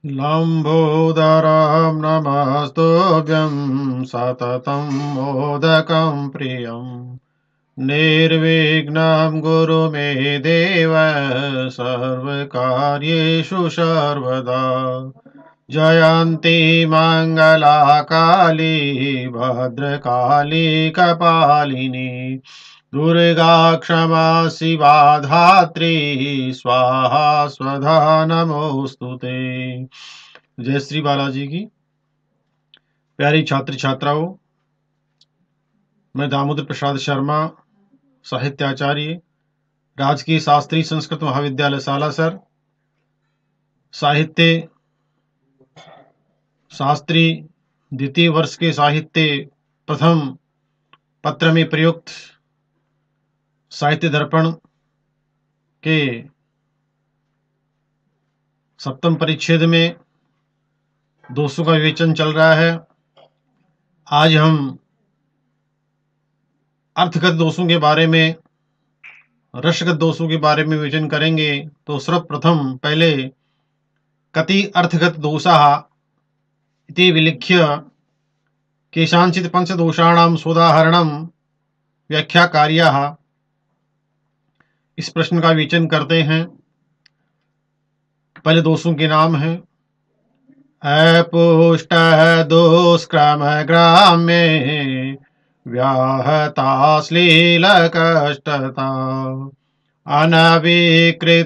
लम्बोदरं नमस्तुभ्यं सततं मोदकं प्रियं निर्विघ्नं गुरु मे देव सर्वकार्येषु सर्वदा जयन्ती मङ्गला काली भद्रकाली कपालिनी दुर्गा क्षमा शिवा धात्री स्वाहा स्वधा नमोस्तुते। जय श्री बालाजी की। प्यारी छात्र छात्राओं, मैं दामोदर प्रसाद शर्मा, साहित्याचार्य, राजकीय शास्त्री संस्कृत महाविद्यालय सालासर, साहित्य शास्त्री द्वितीय वर्ष के साहित्य प्रथम पत्र में प्रयुक्त साहित्य दर्पण के सप्तम परिच्छेद में दोषों का विवेचन चल रहा है। आज हम अर्थगत दोषों के बारे में, रसगत दोषों के बारे में विवेचन करेंगे। तो सर्वप्रथम पहले कति अर्थगत दोषाः इति विलिख्य केषाञ्चित् पंचदोषाणां सोदाहरणं व्याख्याकार्याः, इस प्रश्न का विवेचन करते हैं। पहले दोषों के नाम हैं। अपुष्टः दुष्क्रमग्राम्ये व्याहता श्लीलकष्टता अनविकृतनिरहेतु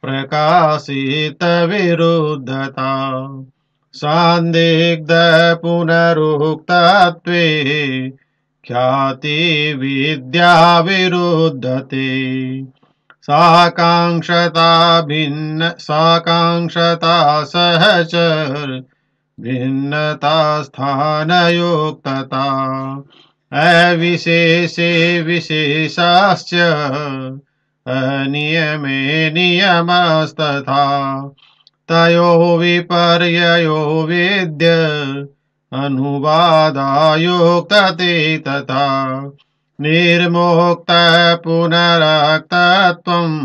प्रकाशितविरुद्धता संदिग्धपुनरुक्तत्वे ख्यातिविद्याविरुद्धते साकांक्षता सहचर भिन्नता स्थानयोक्तता अविशेषे विशेषाश्च अनियमे नियमस्तथा तयो विपर्ययो वेद्य अनुवादायोक्तते तथा निर्मोक्त पुनराक्तत्वम्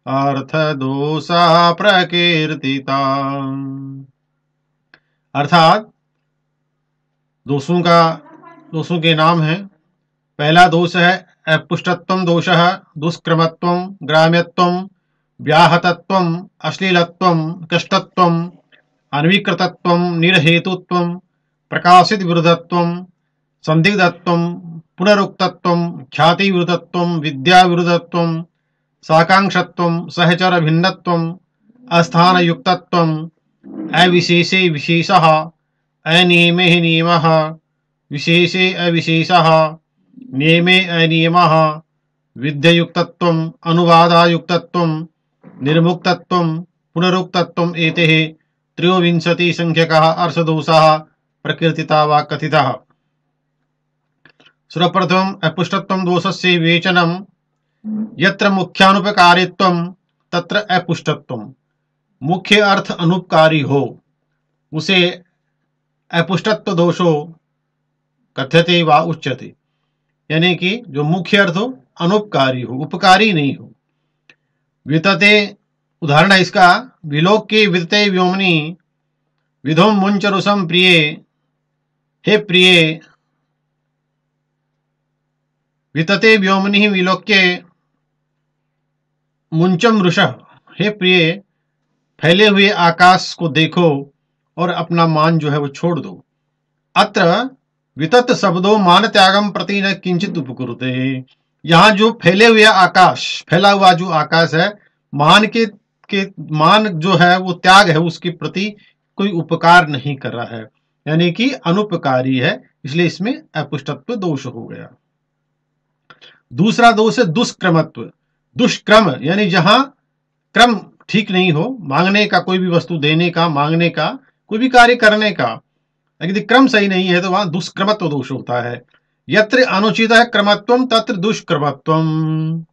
अर्थदोषा प्रकीर्तिता। अर्थात दोषों के नाम हैं। पहला दोष है अपुष्टत्वं दोषः, दुष्क्रमत्वं, ग्राम्यत्वं, व्याहतत्वं, अश्लीलत्वं, कष्टत्वं, अनविकृतत्वं, निरहेतुत्वं, प्रकाशित विरुद्धत्वं, संदिग्धत्वं, पुनरुक्तत्वं, ख्याति विरुद्धत्वं, विद्या विरुद्धत्वं, साकांक्षत्वं, सहचर भिन्नत्वं, अस्थानयुक्तत्वं, अविशेषे विशेषः, अनियमे नियमः, विशेषे अविशेषः, नियमे अनियमः, विद्ययुक्तत्वं, अनुवादायुक्तत्वं, निर्मुक्तत्वं, पुनरुक्तत्वं एते त्रयोविंशति संख्यकाः अर्थदोषाः प्रकीर्तिता वा कथिताः। सर्वप्रथम अपुष्टत्वं दोषस्य विवेचनं। यत्र मुख्यानुपकारित्वं तत्र अपुष्टत्वं। मुख्य अर्थ अनुपकारी हो उसे अपुष्टत्व दोषो कथ्यते वा उच्यते। यानी कि जो मुख्य अर्थ हो अनुपकारी हो, उपकारी नहीं हो। वितते, उदाहरण है इसका, विलोक्ये वितते व्योमनि विधुम मुंचरुषम प्रिये। हे प्रिये, वितते व्योमनि विलोक्ये मुंचम रुषः। हे प्रिय, फैले हुए आकाश को देखो और अपना मान जो है वो छोड़ दो। अत्र वितत शब्दों मान त्यागम प्रति न किंचित उपकुरुते। यहाँ जो फैले हुए आकाश, फैला हुआ जो आकाश है, मान मान जो है वो त्याग है, उसके प्रति कोई उपकार नहीं कर रहा है, यानी कि अनुपकारी है, इसलिए इसमें अपुष्टत्व दोष हो गया। दूसरा दोष है दुष्क्रमत्व। दुष्क्रम यानी जहां क्रम ठीक नहीं हो, मांगने का, कोई भी वस्तु देने का, मांगने का, कोई भी कार्य करने का, यदि क्रम सही नहीं है तो वहां दुष्क्रमत्व दोष होता है। यत्र अनुचित है क्रमत्वम तत्र दुष्क्रमत्वम।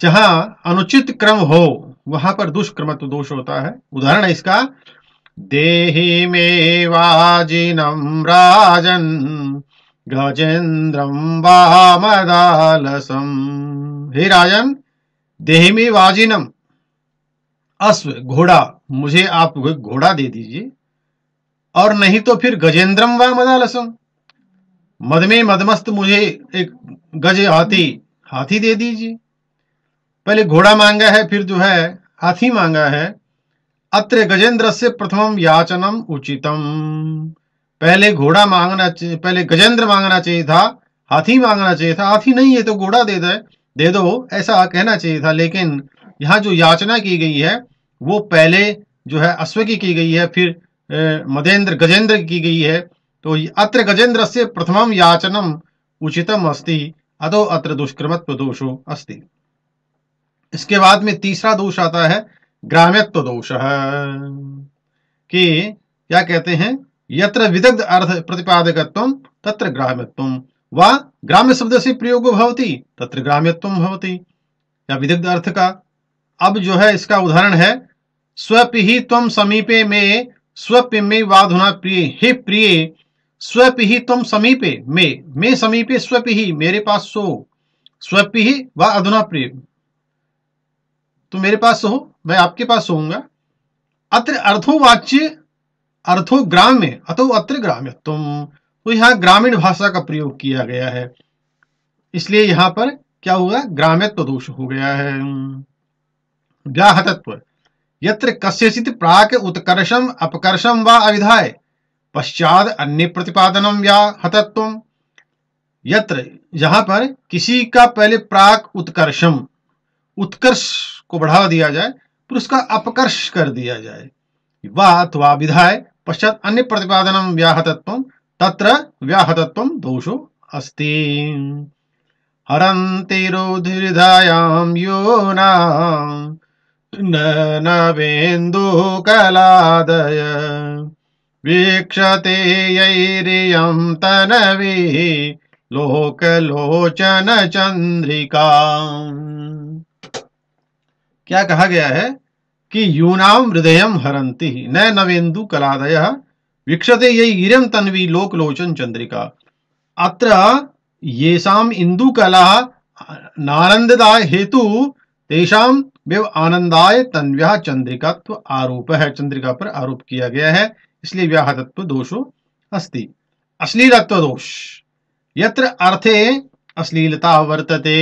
जहां अनुचित क्रम हो वहां पर दुष्क्रमत्व दोष होता है। उदाहरण है इसका, देहि मे वाजिनं राजन गजेन्द्रम वामदालसम। हे राजन, देहि में वाजिनम, अश्व घोड़ा, मुझे आप घोड़ा दे दीजिए, और नहीं तो फिर गजेंद्रम व मदालसम, मद में मदमस्त मुझे एक गज हाथी, हाथी दे दीजिए। पहले घोड़ा मांगा है, फिर जो है हाथी मांगा है। अत्र गजेंद्र से प्रथमम याचनम उचितम, पहले घोड़ा मांगना, पहले गजेंद्र मांगना चाहिए था, हाथी मांगना चाहिए था। हाथी नहीं है तो घोड़ा दे दो, ऐसा कहना चाहिए था। लेकिन यहाँ जो याचना की गई है वो पहले जो है अश्व की गई है, फिर मदेंद्र गजेंद्र की गई है। तो अत्र गजेंद्र से प्रथमम याचनम उचितम अस्ति, अतो अत्र दुष्कृमत्व दोषो अस्ति। इसके बाद में तीसरा दोष आता है ग्राम्यत्व दोष, कि क्या कहते हैं, यत्र विदग्ध अर्थ प्रतिपादकत्वम तत्र ग्राम्यत्वम, वा ग्राम्य शब्द से प्रयोग भवति तत्र ग्राम्यत्वम भवति, या विदग्ध अर्थ का। अब जो है इसका उदाहरण है, स्वपिहि त्वम समीपे में स्वप्य में वाधुना प्रिय, हे प्रिय स्वपिहि त्वम समीपे में, मैं समीपे स्वपिहि मेरे पास सो, स्वपिहि व अधुना प्रिय, तो मेरे पास हो, मैं आपके पास सोऊंगा। अत्र अर्थोवाच्य अर्थो ग्राम्य अतो अत्र ग्राम्यत्वम, तो यहाँ ग्रामीण भाषा का प्रयोग किया गया है, इसलिए यहाँ पर क्या हुआ, ग्राम्यत्व दोष हो गया है। व्याहतत्व, यत्र कस्यचित् प्राक उत्कर्षम अपकर्षम व अविधाय पश्चात अन्य प्रतिपादनम व्याहतत्वम, यत्र जहां पर किसी का पहले प्राक उत्कर्षम, उत्कर्ष को बढ़ावा दिया जाए, फिर उसका अपकर्ष कर दिया जाए, वा अथवा विधाय पश्चात अन्य प्रतिपादनम व्याहतत्वम, तत्र व्याहतत्वम दोषो अस्ति। हरन्ति रुधिर्धायां योनां नवेन्दुकलादय, वीक्षते यैरियं तनवी लोकलोचन चंद्रिका। क्या कहा गया है कि यूनाम हृदयम हरंति न नवेन्दु कलादयः वीक्षते यैरियं तन्वी लोकलोचन चंद्रिका। अत्र येषाम इंदु कला नानंददाय हेतु तेषाम वेव आनंदाय तन्व्या चंद्रिकात्व आरोप है, चंद्रिका पर आरोप किया गया है, इसलिए व्याहतत्व दोषो अस्ति। अश्लीलत्व दोष, यत्र अर्थे अश्लीलता वर्तते,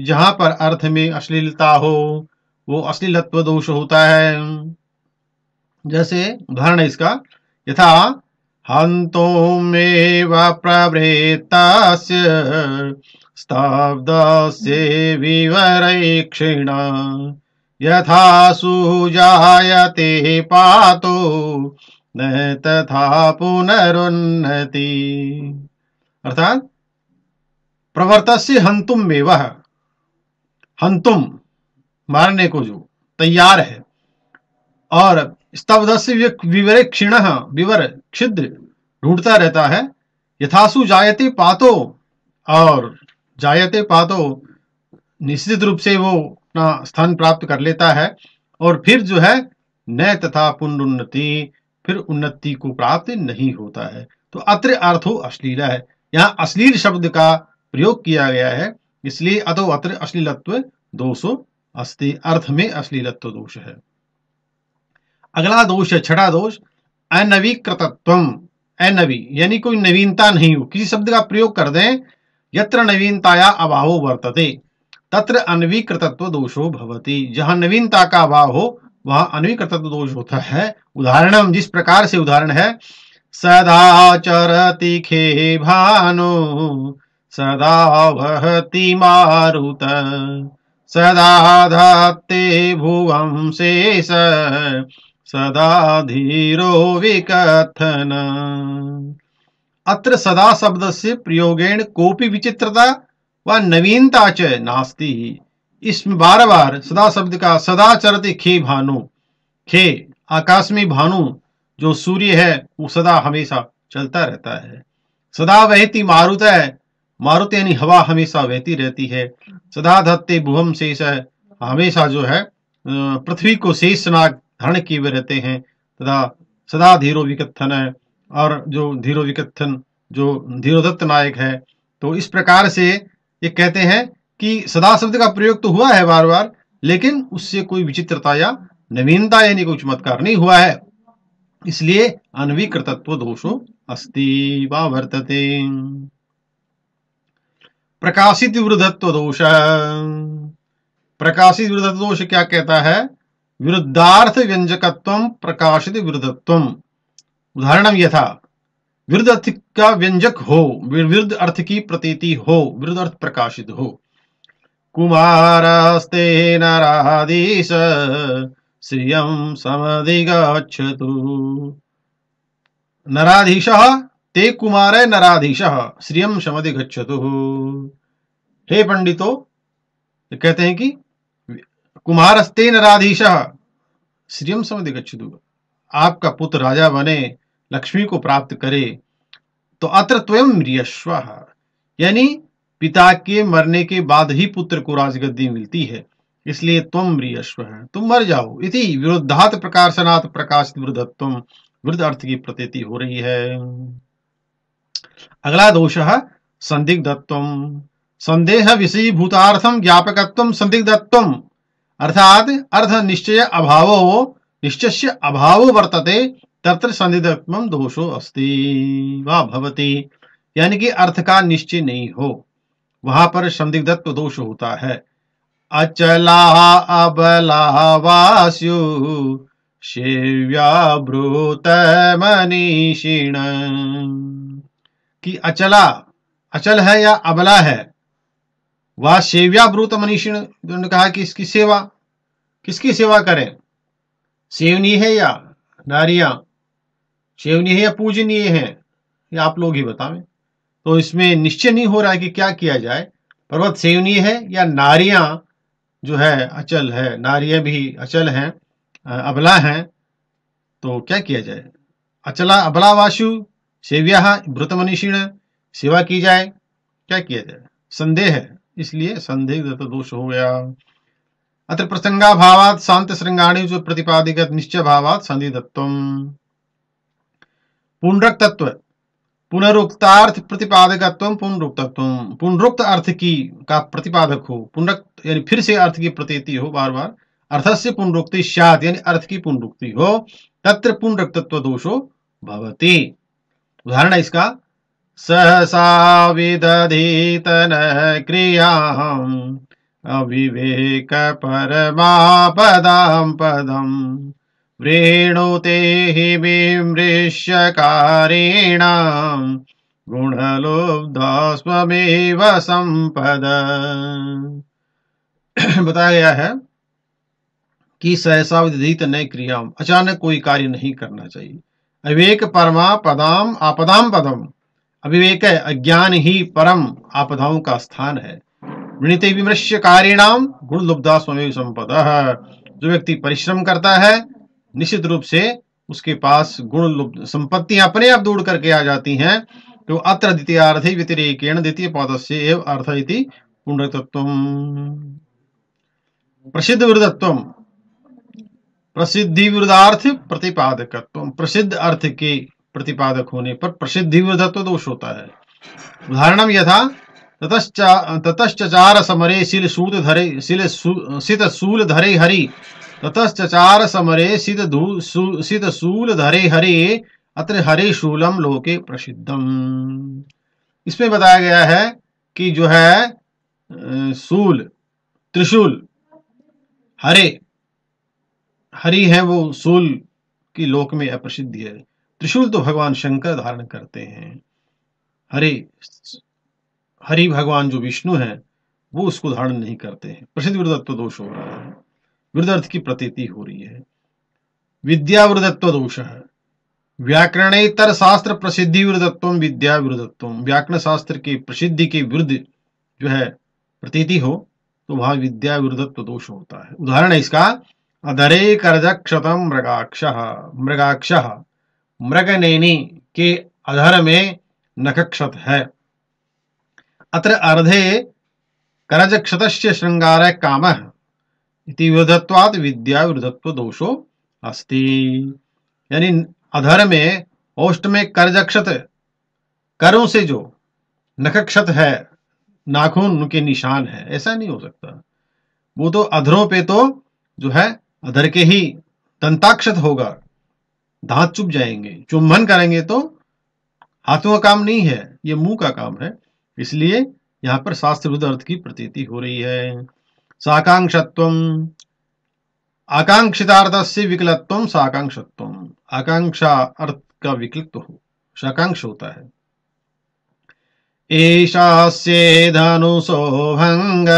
जहां पर अर्थ में अश्लीलता हो वो अश्लीलत्व दोष होता है। जैसे उदाहरण है इसका, यथा हन्तोमेव प्रवृत्तस्य स्तब्धस्य विवरैक्षिण, यथा सुजायते पातो न तथा पुनरुन्नति। अर्थात प्रवर्तस्य हन्तुमेव, हन्तुम मारने को जो तैयार है, और स्तब्धस्य विवरे क्षीण, विवर छिद्र ढूंढता रहता है, यथासु जायते पातो, और जायते पातो निश्चित रूप से वो अपना स्थान प्राप्त कर लेता है, और फिर जो है न तथा पुनरुन्नति, फिर उन्नति को प्राप्त नहीं होता है। तो अत्र अर्थो अश्लील है, यहाँ अश्लील शब्द का प्रयोग किया गया है, इसलिए अतो अत्र अश्लीलत्व दोषो अस्ति, अर्थ में अश्लीलत्व दोष है। अगला दोष है छठा दोष, अनवीकृतत्वम। अनवी यानी कोई नवीनता नहीं हो, किसी शब्द का प्रयोग कर दें, यत्र नवीनताया अभावो वर्तते तत्र अनवीकृतत्व दोषो भवति, जहां नवीनता का अभाव हो वहां अनवीकृतत्व दोष होता है। उदाहरणम, जिस प्रकार से उदाहरण है, सदा चरति खे भानु सदा वहति मारुत, सदा धत्ते भुवं शेष सदा धीरो विकथन। अत्र सदा शब्द से प्रयोगेण कोपि विचित्रता व नवीनता च नास्ति। इसमें बार बार सदा शब्द का, सदा चरते खे भानु, खे आकाश में भानु जो सूर्य है वो सदा हमेशा चलता रहता है। सदा वहती मारुत है, मारुत यानी हवा हमेशा बहती रहती है। सदा धत्ते भुवम शेष है, हमेशा जो है पृथ्वी को शेषनाग धारण किए हुए रहते हैं। तथा सदा धीरो विकथन है, और जो धीरो विकथन जो धीरोदत्त नायक है। तो इस प्रकार से ये कहते हैं कि सदा शब्द का प्रयोग तो हुआ है बार बार, लेकिन उससे कोई विचित्रता या नवीनता यानी कोई चमत्कार नहीं हुआ है, इसलिए अनविकृतत्व दोषो अस्ति वा वर्तते। प्रकाशित विरुद्धत्व दोष। प्रकाशित विरुद्धत्व दोष क्या कहता है? विरुद्धार्थ व्यंजकत्वम प्रकाशित विरुद्धत्वम। उदाहरणम यथा विरुद्ध अर्थ का व्यंजक हो, विरुद्ध अर्थ की प्रतीति हो, विरुद्ध अर्थ प्रकाशित हो। कुमारस्ते नराधीश श्रियं समधिगच्छतु। नराधीशः ते कुमारे नराधीशः श्रियं समधिगच्छतु। हे पंडितों, कहते हैं कि कुमारस्ते नराधीशः श्रियं समधिगच्छतु, आपका पुत्र राजा बने, लक्ष्मी को प्राप्त करे। तो अत्र त्वयं म्रियश्वः, यानी पिता के मरने के बाद ही पुत्र को राजगद्दी मिलती है, इसलिए त्वं म्रियश्व है, तुम मर जाओ। इति विरुद्धात् प्रकाशनात् प्रकाशित विरुद्धत्वम, विरुद्ध अर्थ की प्रतीति हो रही है। अगला दोष है संदिग्धत्वम। संदेह विषयीभूतार्थम ज्ञापकत्वम संदिग्धत्वम, अर्थात अर्थ निश्चय अभावो निश्चयस्य अभावो वर्तते तत्र संदिग्धत्वम दोषो अस्ति वा भवति, यानी कि अर्थ का निश्चय नहीं हो, वहां पर संदिग्धत्व दोष होता है। अचला अबला वास्यु सेव्याभृत मनीषिण, कि अचला अचल है या अबला है, वह सेव्याभृत मनीषिण, उन्होंने कहा कि इसकी सेवा, किसकी सेवा करें? सेवनीय है या नारियां? सेवनीय है या पूजनीय है? या आप लोग ही बतावें। तो इसमें निश्चय नहीं हो रहा है कि क्या किया जाए, पर्वत सेवनीय है या नारियां जो है अचल है, नारियां भी अचल हैं, अबला हैं, तो क्या किया जाए? अचला अबला वाशु सेव्या भृत मनीषिण, सेवा की जाए, क्या किया जाए? संदेह है, इसलिए संदेह दोष हो गया। अत्र प्रसंगाभावात् शांत श्रृंगाणि जो प्रतिपादित निश्चय भावात् संदिग्धत्वम्। पुनरुक्त तत्व, पुनरुक्तार्थ प्रतिपादकत्व, पुनरुक्तत्व, पुनरुक्त अर्थ की का प्रतिपादक हो, पुनरुक्त यानी फिर से अर्थ की प्रतीति हो, बार बार अर्थस्य पुनरुक्ति स्यात्, यानी अर्थ की पुनरुक्ति हो, तत्र पुनरुक्तत्व दोषो भवति। उदाहरण है इसका, सहसा विदधीत न क्रियाम् अविवेक परमापदां पदम् व्रेणुते हि विमृश्यकारेणां गुणलुब्धस्वमेव संपद। बताया गया है कि सहसा विदित नए क्रिया, अचानक कोई कार्य नहीं करना चाहिए। अविवेक परमा पदाम आपदाम पदम, अविवेक है, अज्ञान ही परम आपदाओं का स्थान है। वृणीते विमृश्य कारिणाम गुण लुब्धा स्वमेव संपद, जो व्यक्ति परिश्रम करता है निश्चित रूप से उसके पास गुण लुब्ध संपत्तियां अपने आप दूर करके आ जाती हैं। तो अत्र द्वितीयार्थे व्यतिरेकेण द्वितीय पदस्य एव अर्थ इति पुनरुक्तत्वम्। प्रसिद्ध विरुद्धत्वम्, प्रसिद्धि विरुद्धार्थ प्रतिपादकत्वम्, प्रसिद्ध अर्थ के प्रतिपादक होने पर प्रसिद्धि विरुद्धत्व दोष होता है। उदाहरणम यथा ततश्चचार समरे शिल शूल धरे हरि, ततश्चचार समरे सित शूल धरे हरे, अत्र हरे शूलम लोके प्रसिद्धम। इसमें बताया गया है कि जो है शूल त्रिशूल हरे, हरि है वो शूल की लोक में अप्रसिद्धि है। त्रिशूल तो भगवान शंकर धारण करते हैं, हरि भगवान जो विष्णु है वो उसको धारण नहीं करते हैं। प्रसिद्ध विरुद्धत्व दोष हो रहा है, विरुद्ध अर्थ की प्रतीति हो रही है। विद्या विरुद्धत्व दोष है। व्याकरणेतर शास्त्र प्रसिद्धि विरुद्धत्व विद्या विरुद्धत्व, व्याकरण शास्त्र की प्रसिद्धि के विरुद्ध जो है प्रतीति हो तो वहां विद्या विरुद्धत्व दोष होता है। उदाहरण है इसका, अधरे करजक्षतम मृगाक्षः, मृगाक्षः मृगनैनी के अधर में नखक्षत है। अत्र अर्धे करजक्षतस्य श्रृंगार कामः इति विरुद्धत्वात् विद्या विरुद्धत्व दोषो अस्ति, यानी अधर में ओष्ठ में करजक्षत, करों से जो नखक्षत है, नाखून उनके निशान है, ऐसा नहीं हो सकता। वो तो अधरों पे तो जो है अधर के ही दंताक्षत होगा, दांत चुभ जाएंगे। चुम्बन करेंगे तो हाथों का काम नहीं है, ये मुंह का काम है। इसलिए यहाँ पर शास्त्र विरुद्ध अर्थ की प्रतीति हो रही है। साकांक्षत्वम, आकांक्षितार्थस्य विकलत्वम साकांक्षत्वम। आकांक्षा अर्थ का विकलित हो, साकांक्ष होता है। ईशास्ये धनुषो भंग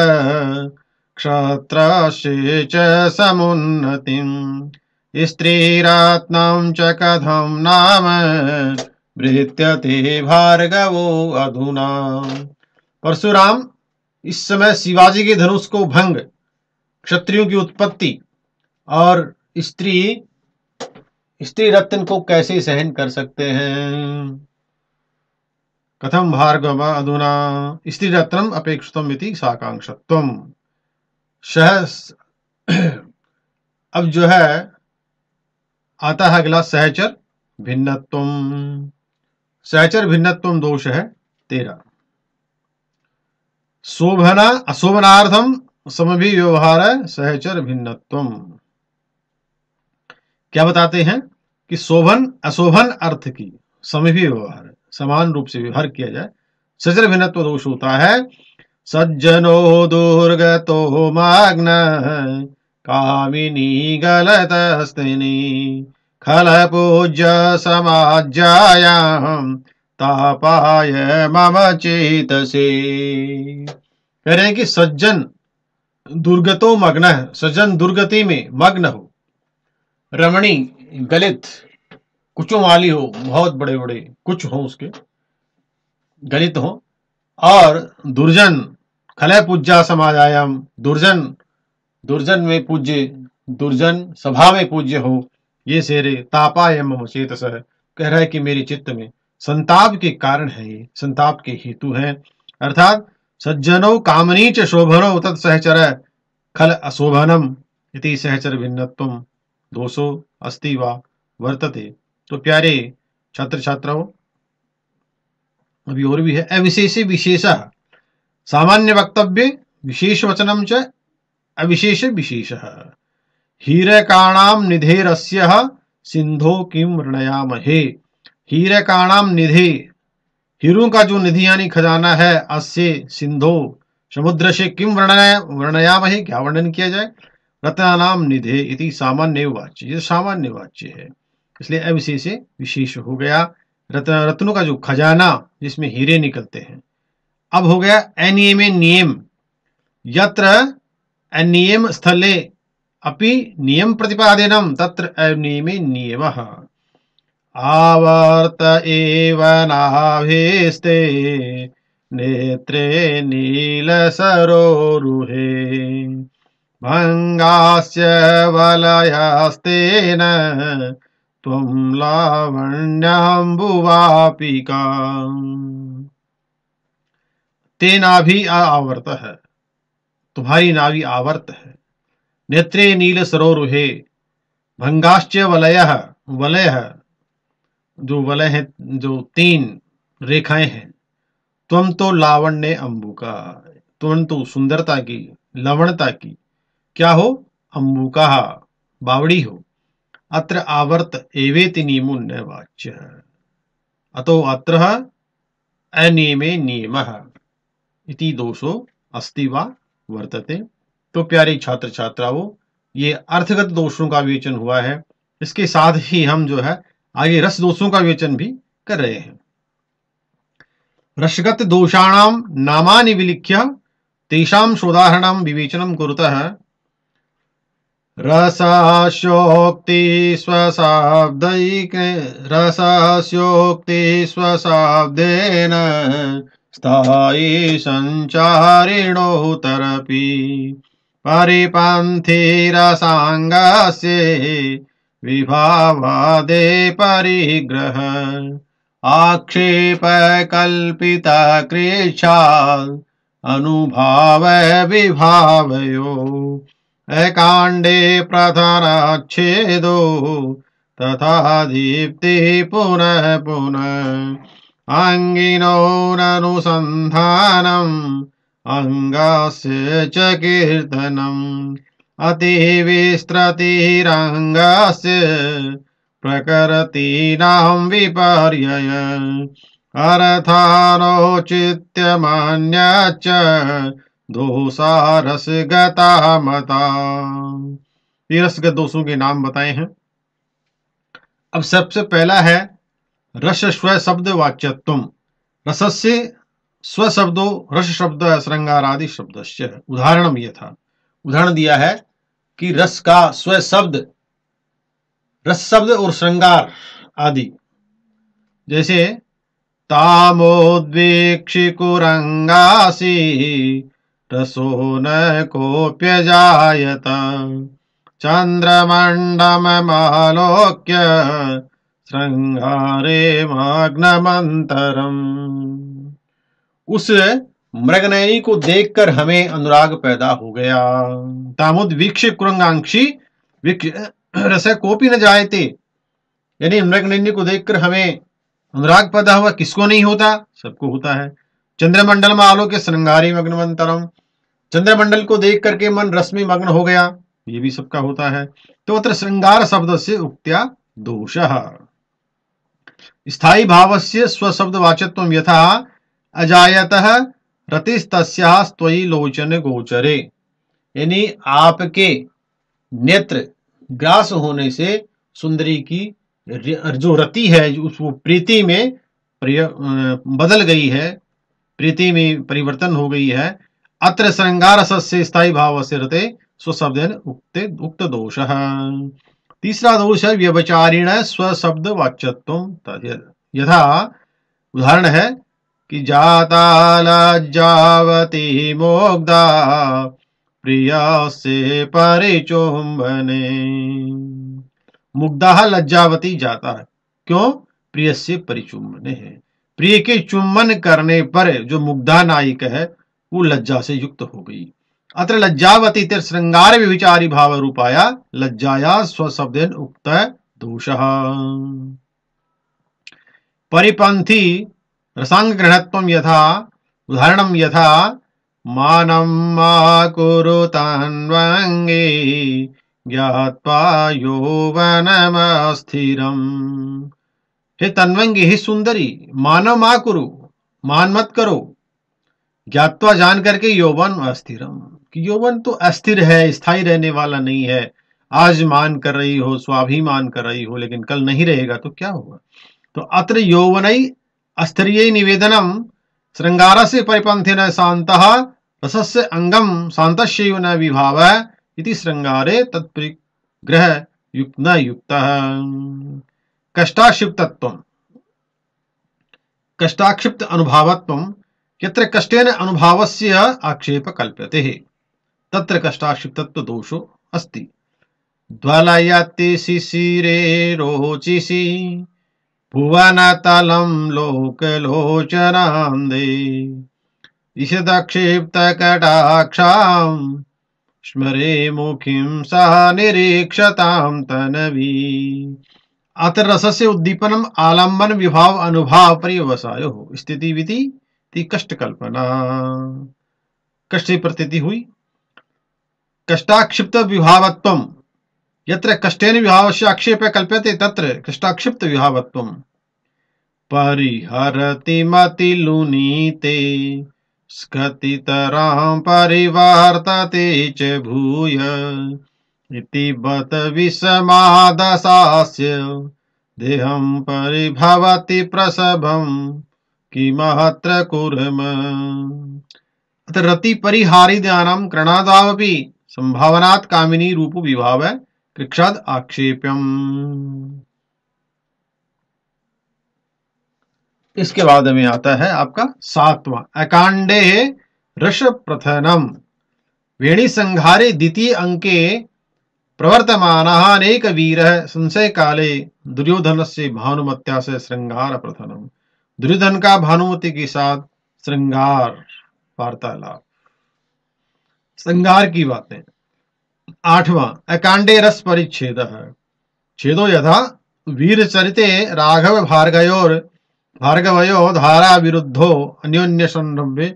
क्षत्रस्य च समुन्नतिम् स्त्रीरत्नं च कथं नाम भृत्यते भार्गवो अधुना। परशुराम इस समय शिवाजी के धनुष को भंग, क्षत्रियों की उत्पत्ति और स्त्री रत्न को कैसे सहन कर सकते हैं। कथम भार्गव अधुना स्त्री रत्नम अपेक्षितम इति साकांक्षत्वम। अब जो है आता है अगला सहचर भिन्नत्वम। सहचर भिन्नत्वम दोष है 13। शोभना अशोभनार्थम समभि व्यवहार सहचर भिन्नत्वम। क्या बताते हैं कि शोभन अशोभन अर्थ की समभि व्यवहार, समान रूप से व्यवहार किया जाए, सहचर भिन्नत्व दोष होता है। सज्जनो दुर्गतो मग्न कामिनी गलतस्तिनी खल पूज्य समाज्यायाम तापाय मम चेतसे। कह रहे हैं कि सज्जन दुर्गतो मग्न है, सज्जन दुर्गति में मग्न हो, रमणी गलित कुचों वाली हो, बहुत बड़े बड़े कुछ हो उसके, गलित हो, और दुर्जन खलय पूज्या समाजायाम, दुर्जन में पूज्य, दुर्जन सभा में पूज्य हो, ये शेरे तापाय मम चेतस। कह रहा है कि मेरे चित्त में संताप के कारण है, ये संताप के हेतु है। अर्थात सज्जनों कामनी च शोभनो तत् सहचर खल अशोभनम इति सहचर भिन्नत्वम दोषो अस्ति वा वर्तते। तो प्यारे छात्र छात्राओं, अभी और भी है। अविशेषे विशेषः सामान्य वक्तव्य विशेष वचनम च अविशेष विशेषः हीरकाणाम निधेरस्य सिंधो किम वर्णयामहे। हीरकाणाम निधे, हीरों का जो निधि यानी खजाना है, अस्य सिंधो समुद्र से किम वर्णयामहे, क्या वर्णन किया जाए। रत्नानाम निधे इति सामान्य वाच्य, ये सामान्य वाच्य है, इसलिए अविशेषे विशेष हो गया। रत्नों का जो खजाना जिसमें हीरे निकलते हैं। अब हो गया अनियमे नियम। यत्र अनियम स्थले अपि नियम प्रतिपादनम तत्र अनियमे नियमः आवर्त एव नाभेस्ते नेत्रे नीलसरोरुहे भंगास्य वलयस्तेन त्वं लावण्याम्बुवापिका। ते नाभि आवर्त है, तुम्हारी नाभि आवर्त है। नेत्रे नील सरोरुहे भंगाश्च वलय, वलय जो वलय है, जो 3 रेखाएं हैं। त्वम तो लावण्य अंबुका, तुम तो सुंदरता की, लवणता की क्या हो, अंबुका बावड़ी हो। अत्र आवर्त एवेति नियमो न वाच्य, अतो अत्र अनियमे नियमः इति दोषो अस्ति वा वर्तते। तो प्यारे छात्र छात्राओं, ये अर्थगत दोषों का विवेचन हुआ है। इसके साथ ही हम जो है आगे रस दोषों का विवेचन भी कर रहे हैं। रसगत दोषाणाम नामानि विलिख्य तेषां शोधाहरणं विवेचनं कुरुतः रसस्योक्ति स्वशाब्देन स्थायी संचारिणो तरपि परिपन्थी रसांगस्य विभावादे परिग्रह आक्षेप कल्पिता कृच्छा अनुभाव विभावयो एकांडे प्रधानाच्छेदो तथा दीप्ति पुनः पुनः अंगिनोरनुसंधानम् अंगस्य च कीर्तनम् अतिविस्तृतिरङ्गस्य प्रकृतीनां विपर्यय अर्थानौचित्यमान्यच्च दोषारसगता मता। ये रसगत दोषों के नाम बताए हैं। अब सबसे पहला है रस स्व शब्द वाच्यत्वम। रसस्य स्व शब्दो रस शब्द श्रृंगारादि शब्दस्य। उदाहरणम ये था, उदाहरण दिया है कि रस का स्व शब्द, रस शब्द और श्रृंगार आदि, जैसे तामोद्वेक्षि कुरंगासी रसो न कोप्यजायत चंद्रमंडलमालोक्य श्रृंगारे मग्नमंतरम। उस मृगनयनी को देखकर हमें अनुराग पैदा हो गया। तामुद्वीक्ष कुरंगांक्षी रस कोपी न जायते, यानी मृगनयनी को देखकर हमें अनुराग पैदा हुआ। किसको नहीं होता? सबको होता है। चंद्रमंडल में आलोक्य श्रृंगारी मग्नमंतरम, चंद्रमंडल को देख करके मन रस में मग्न हो गया, ये भी सबका होता है। तो अत्र श्रृंगार शब्द से उक्त्या दोषः। स्थायी भावस्य स्वशब्द वाच्यत्वं यथा अजायतः रतिस्तस्याः त्वयि लोचन गोचरे, यानी आपके नेत्र ग्रास होने से सुंदरी की जो रति है वो प्रीति में बदल गई है, प्रीति में परिवर्तन हो गई है। अत्र श्रृंगार से स्थायी भाव से रते स्वशब्देन उक्त दोष। तीसरा दोष है व्यभिचारिण स्वशब्द वाच्यत्वम। यथा उदाहरण है कि जाता लज्जावती मोग्धा प्रिया से परिचुंबने। मुग्धा लज्जावती जाता है, क्यों? प्रिय से परिचुंबने है। प्रिय के चुम्बन करने पर जो मुग्धा नायिक है वो लज्जा से युक्त हो गई। अत्र लज्जावती तिर श्रृंगार व्यभिचारी भाव रूपाया लज्जाया स्वशब्देन उक्त दोषः। परिपंथी रसांग ग्रहणत्वं यथा, उदाहरणं यथा मानं मा कुरु तन्वंगे ज्ञात्वा यौवनमस्थिरम्। हे तन्वंगी, हे सुंदरी, मानव मा कुरु, मान मत करो, ज्ञात्वा जान करके यौवन अस्थिरम, कि यौवन तो अस्थिर है, स्थायी रहने वाला नहीं है। आज मान कर रही हो, स्वाभिमान कर रही हो, लेकिन कल नहीं रहेगा तो क्या होगा। तो अत्र यौवनई अस्थिर्यै निवेदनम श्रृंगारस्य परिपंथेन शान्तः रसस्य अंगम शान्तस्यैव न विभाव इति श्रृंगारे तत्परिग्रह न युक्तः। कष्टाक्षिप्तत्वम्, कष्टाक्षिप्त अनुभावत्वम् यत्र कष्टेन अनुभावस्य आक्षेप कल्प्यते तत्र कष्टाक्षिप्तत्व दोषो अस्ति। द्वलयति शिशिरे रोचिषि भुवनतलं लोकलोचनान्दे ईषदक्षिप्तकटाक्षां स्मरे मुखीं सह निरीक्षतां तनवी। अत्र रसस्य उद्दीपनम आलम्बन विभाव अनुभाव पर्यवसायो स्थिति विधि ती कष्ट कल्पना, कष्ट से प्रतीति हुई। कष्टाक्षिप्त विभावत्वम यत्र कष्टेन विभावस्य आक्षेप कल्प्यते तत्र कष्टाक्षिप्त विभावत्वम। परिहरति मतिलुनीते स्खतितरां परिवर्तते च भूय इति बत विषमादशास्य देहं परिभवति प्रसभं किमहत्र कुर्म। अत्र रति परिहारी ध्यानम करणादावपि संभावनात् कामिनी रूप विभाव कृक्षाद आक्षेप्यम। इसके बाद में आता है आपका 7वां अकांडे रस प्रथनम। वेणी संघारे द्वितीय अंके प्रवर्तमानः अनेक वीरः संशय काले दुर्योधन से भानुमत्या से श्रृंगार प्रथनम। दुर्योधन का भानुमति के साथ श्रृंगार वार्तालाप, श्रृंगार की बातें। 8वां अकांडे रस परिच्छेद। छेदो यथा वीर चरिते राघव भार्गवयो धारा विरुद्धो अन्योन्य संरभ्य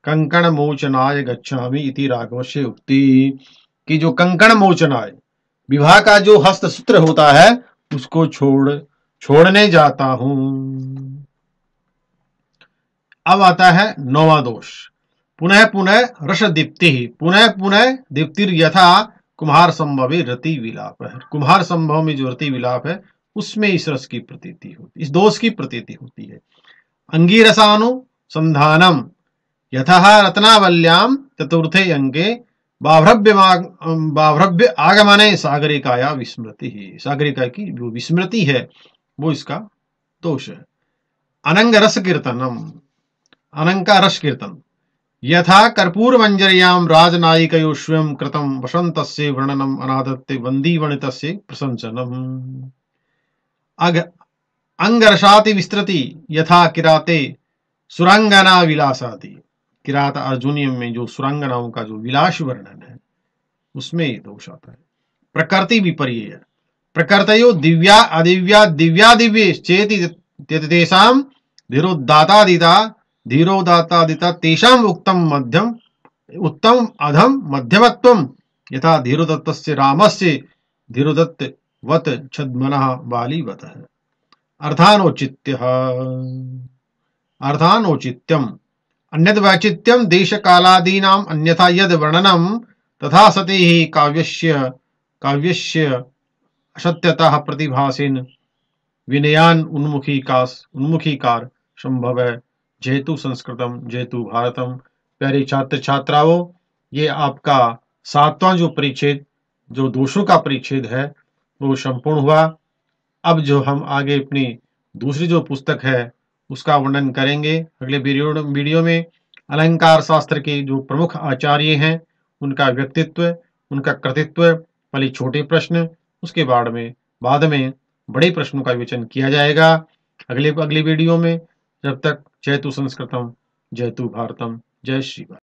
कंकण मोचनाय गच्छामि इति राघवस्य उक्ति। कि जो कंकण मोचनाय, विवाह का जो हस्तसूत्र होता है उसको छोड़ने जाता हूं। अब आता है 9वां दोष, पुनः पुनः रस दीप्ति, पुनः पुनः दीप्तिर यथा कुम्हार संभव रति विलाप है। कुम्हार संभव में जो रति विलाप है उसमें इस रस की प्रतीति होती, इस दोष की प्रतीति होती है। अंगीरसानुसंधानम यथा रत्नावल्याम चतुर्थे अंगे बाभ्रव्य आगमने सागरिकाया विस्मृति ही, सागरिका की जो विस्मृति है वो इसका दोष है। अनंग रस कीर्तनम, अनंग का रस कीर्तन, यथा कर्पूर मंजरियाम राजनायिकयो स्वयं कृतम वसंतस्य वर्णनम अनादत्ते वंदीवनितस्य प्रशंसनम। अंगरसाति विस्तृति यथा किराते सुरांगना विलासाति, किरात अर्जुनियम में जो सुरांगनाओं का जो विलास वर्णन है उसमें ये दोष आता है। प्रकृति विपर्य, प्रकृतयो दिव्या अदिव्या दिव्या दिव्ये चेति तेषां धीरोदातादिता तेषां उत्तम अधम मध्यमत्वं यथा धीरोदत्तस्य रामस्य धीरोदत्तवत् छद्मनः बालीवतः। अर्थानौचित्यम अन्यद्वैचित्यम देश कालादीनाम अन्यथा यद वर्णनम तथा सति ही काव्यस्य असत्यतः प्रतिभासेन विनयान उन्मुखीकार संभव है। जेतु संस्कृतम जेतु भारतम। प्यारे छात्र छात्राओं, ये आपका 7वां जो परिच्छेद, जो दोषों का परिच्छेद है वो संपूर्ण हुआ। अब जो हम आगे अपनी दूसरी जो पुस्तक है उसका वर्णन करेंगे अगले वीडियो में। अलंकार शास्त्र के जो प्रमुख आचार्य हैं उनका व्यक्तित्व, उनका कृतित्व, पहले छोटे प्रश्न, उसके बाद में बड़े प्रश्नों का विवेचन किया जाएगा अगले वीडियो में। जब तक जयतु संस्कृतम जयतु भारतम। जय श्री राम।